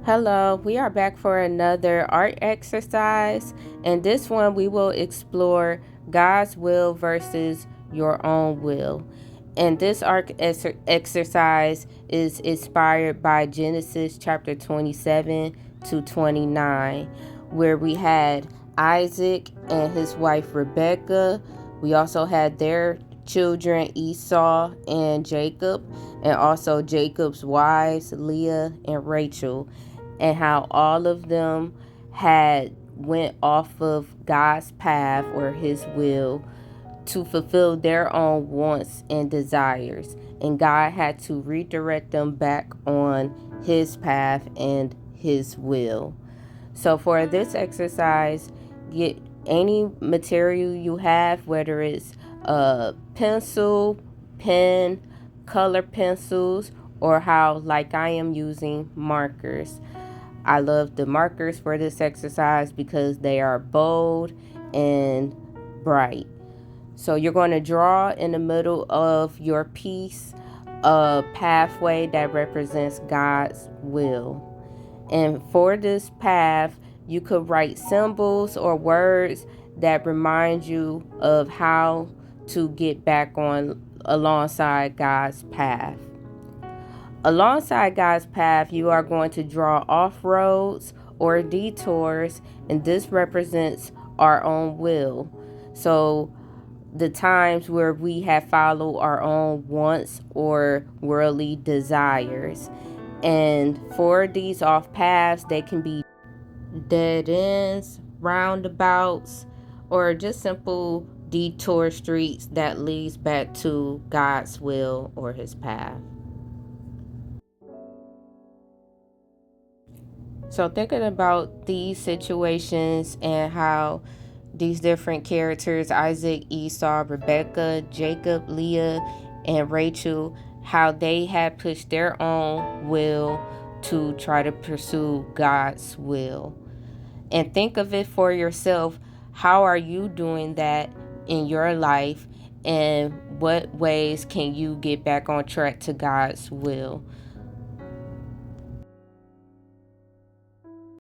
Hello, we are back for another art exercise, and this one we will explore God's will versus your own will. And this art exercise is inspired by Genesis chapter 27 to 29, where we had Isaac and his wife Rebecca. We also had their children Esau and Jacob, and also Jacob's wives Leah and Rachel, and how all of them had went off of God's path or his will to fulfill their own wants and desires, and God had to redirect them back on his path and his will. So for this exercise, get any material you have, whether it's a pencil, pen, color pencils, or how like I am using markers. I love the markers for this exercise because they are bold and bright. So you're going to draw in the middle of your piece a pathway that represents God's will. And for this path, you could write symbols or words that remind you of how to get back on alongside God's path. Alongside God's path, you are going to draw off roads or detours, and this represents our own will. So, the times where we have followed our own wants or worldly desires. And for these off paths, they can be dead ends, roundabouts, or just simple detour streets that leads back to God's will or his path. So thinking about these situations and how these different characters, Isaac, Esau, Rebecca, Jacob, Leah, and Rachel, how they had pushed their own will to try to pursue God's will. And think of it for yourself. How are you doing that in your life? And what ways can you get back on track to God's will?